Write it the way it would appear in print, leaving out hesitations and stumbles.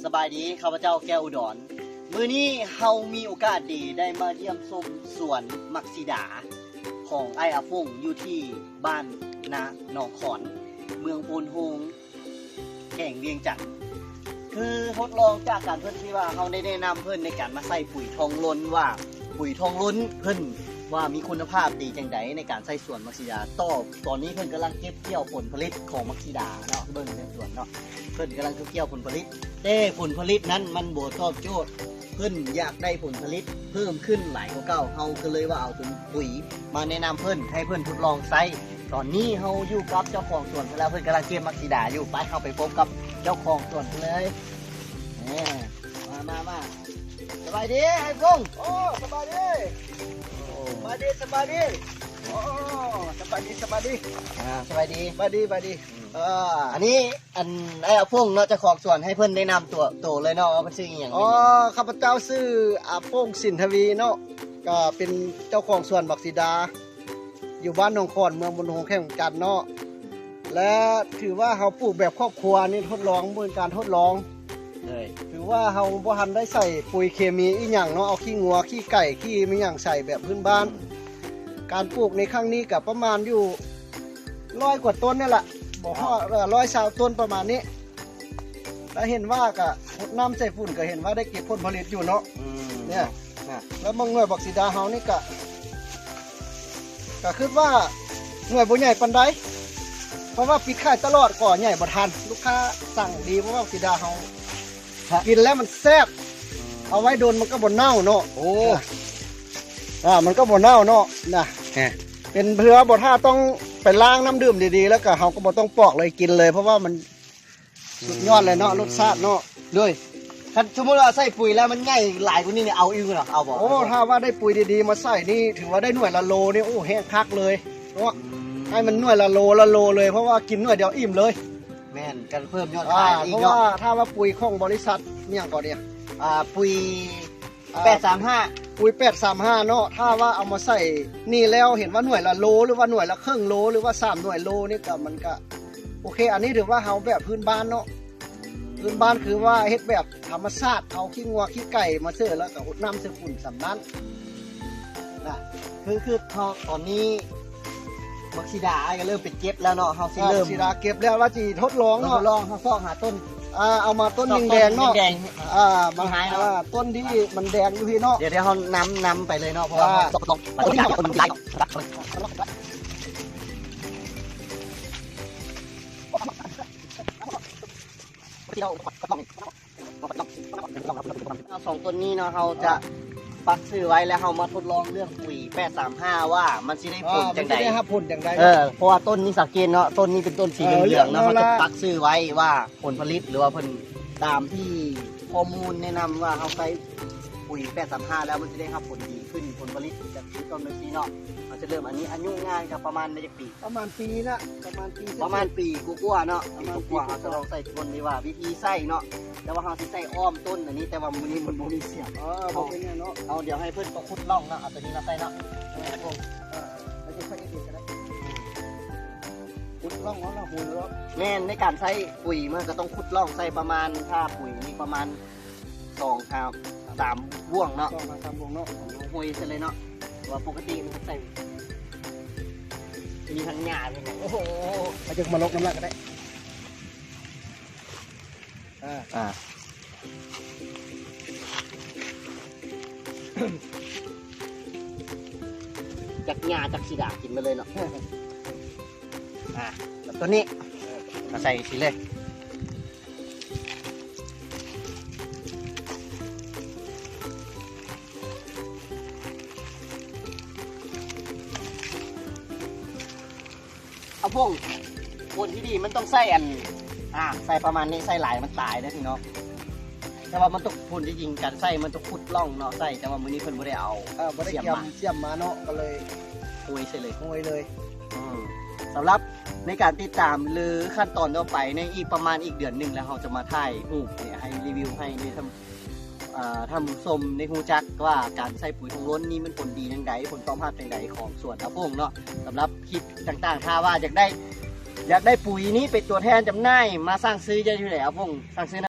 สบายดีข้าพเจ้าแก้วอุดรมื้อนี้เฮามีโอกาสดีได้มาเยี่ยมชมสวนมักซิดาของไอ้อาฟงอยู่ที่บ้านนาหนองขอนเมืองโพนโฮงแข่งเวียงจันทน์คือทดลองจากการเพิ่นที่ว่าเฮาได้แนะนำเพิ่นในการมาใส่ปุ๋ยทองล้นว่าปุ๋ยทองล้นเพิ่นว่ามีคุณภาพดีจังไดในการใส่สวนมักซิดาตอนนี้เพิ่นกำลังเก็บเกี่ยวผลผลิตของมักซิดาเนาะเบิ่งในสวนเนาะเพิ่นกำลังเกี่ยวผลผลิตแต่ผลผลิตนั้นมันบ่ตอบโจทย์เพิ่นอยากได้ผลผลิตเพิ่มขึ้นหลายกว่าเก่าเฮาก็เลยว่าเอาปุ๋ยมาแนะนำเพิ่นให้เพิ่นทดลองใช้ตอนนี้เฮาอยู่กับเจ้าของสวนเพิ่นแล้วเพิ่นกำลังเก็บมักซิดาอยู่ไปเข้าไปพบกับเจ้าของสวนเพิ่นเลยมาสบายดีไอ้พงษ์โอ้สบายดีสบายดีโอ้สบายดีสบายดีสบายดีอันนี้ไอ้พงษ์เนาะเจ้าของสวนให้เพิ่นแนะนำตัวเลยเนาะว่าเพิ่นชื่ออีหยังข้าพเจ้าชื่ออาโป้งสินทวีเนาะก็เป็นเจ้าของสวนบักสีดาอยู่บ้านหนองขอนเมืองบุญโฮงแข่งกันเนาะและถือว่าเฮาปลูกแบบครอบครัวนี่ทดลองเป็นการทดลองเลยถือว่าเฮาบ่ทันได้ใส่ปุ๋ยเคมีอีหยังเนาะเอาขี้งัวขี้ไก่ขี้มีหยังใส่แบบพื้นบ้านการปลูกในครั้งนี้ก็ประมาณอยู่100 กว่าต้นนี่แหละบอกว่า120 ต้นประมาณนี้แล้วเห็นว่าก็รดน้ำใส่ฝุ่นก็เห็นว่าได้เก็บผลผลิตอยู่เนาะเนี่ยแล้วบางหน่วยบักสีดาเฮานี่ก็คิดว่าหน่วยบ่ใหญ่ปานใดเพราะว่าปิดขายตลอดก่อใหญ่บ่ทันลูกค้าสั่งดีเพราะว่าบักสีดาเฮากินแล้วมันแซ่บเอาไว้โดนมันก็บ่เน่าเนาะมันก็บ่เน่าเนาะนะเป็นเพื่อบ่ท่าต้องไปล้างน้ำดื่มดีๆแล้วก็เฮาก็บ่ต้องปอกเลยกินเลยเพราะว่ามันสุดยอดเลยเนาะรสชาติเนาะด้วยถ้าสมมติว่าใส่ปุ๋ยแล้วมันง่ายหลายกว่านี้เนี่ยเอาอีกเหรอเอาบ่ถ้าว่าได้ปุ๋ยดีๆมาใส่นี่ถือว่าได้หน่วยละโลนี่แห้งคักเลยเนาะให้มันหน่วยละโลเลยเพราะว่ากินหน่วยเดียวอิ่มเลยแม่นกันเพิ่มยอดขายอีกเนาะเพราะว่าถ้าว่าปุ๋ยของบริษัทเนี่ยก่อนเนี่ยปุ๋ย835ปุ๋ย835เนาะถ้าว่าเอามาใส่นี่แล้วเห็นว่าหน่วยละโลหรือว่าหน่วยละครึ่งโลหรือว่า3 หน่วยโลนี่ก็มันก็โอเคอันนี้ถือว่าเฮาแบบพื้นบ้านเนาะพื้นบ้านคือว่าเฮ็ดแบบธรรมชาติเอาขี้งัวขี้ไก่มาเสื้อแล้วก็อุดน้ำเสื้อฝุ่นสำนั้นนะคือตอนนี้มักซิดาก็เริ่มเป็นเก็บแล้วเนาะเฮาสิเริ่มมักซิดาเก็บแล้วว่าสิทดลองเนาะลองเฮาซอกหาต้นเอามาต้นแดงเนาะมาหายเนาะต้นที่มันแดงอยู่พี่เนาะเดี๋ยวเฮานำไปเลยเนาะเพราะว่าต้นที่ต้นใหญ่2 ต้นนี้เนาะเฮาจะปักชื่อไว้แล้วเฮามาทดลองเรื่องปุ๋ย835ว่ามันสิได้ผลจังได๋ได้ผลจังได๋เพราะว่าต้นนี้สังเกตเนาะต้นนี้เป็นต้นสีเหลืองๆเนาะเฮาจะปักชื่อไว้ว่าผลผลิตหรือว่าเพิ่นตามที่ข้อมูลแนะนำว่าเฮาใช้ปุ๋ย835แล้วมันจะได้รับผลดีขึ้นผลผลิตจากต้นนี้เนาะเราจะเริ่มอันนี้อายุงานกับประมาณได้จักปีประมาณปีนะประมาณปีกว่าๆเนาะปีกว่าๆเฮาจะลองใส่ต้นนี้ว่าวิธีใส่เนาะแต่ว่าเฮาสิใส่อ้อมต้นอันนี้แต่ว่ามื้อนี้มันบ่มีเสียงบ่เป็นเนาะเอาเดี๋ยวให้เพิ่นก็ขุดร่องเนาะเอาตัวนี้มาใส่เนาะแล้วจะค่อยเก็บกันได้ขุดร่องเนาะหูเนาะแม่นในการใช้ปุ๋ยมันก็ต้องขุดร่องใส่ประมาณถ้าปุ๋ยมีประมาณ2 ครับ3บ่วงเนาะ2 3บ่วงเนาะห้อยใส่เลยเนาะว่าปกติมันใส่มีทั้งหญ้าเลยโอ้โหเอาจะมาลกน้ำหนักก็ได้จากหญ้าจากสีดากินมาเลยเนาะแบบตัวนี้มาใส่สิเลยเอาพวกคนที่ดีมันต้องใส่ใส่ประมาณนี้ใส่หลายมันตายนะพี่น้องแต่ว่ามันต้องพูนจริงๆการใส่มันต้องขุดล่องเนาะใส่แต่ว่ามื้อนี้เพิ่นบ่ได้เอาบ่ได้เสียมมาเนาะก็เลยโอยใส่เลยโอยเลยสำหรับในการติดตามหรือขั้นตอนต่อไปในอีกประมาณอีกเดือนหนึ่งแล้วเราจะมาถ่ายรูปเนี่ยให้รีวิวให้ในทำชมในฮูจักว่าการใส่ปุ๋ยทองล้นนี่มันผลดีจังไดผลตอบรับจังไดของสวนอาพงเนาะสำหรับคลิปต่างๆถ้าว่าอยากได้ปุ๋ยนี้เป็นตัวแทนจำหน่ายมาสร้างซื้อจะอยู่ไหนอาพงสร้างซื้อ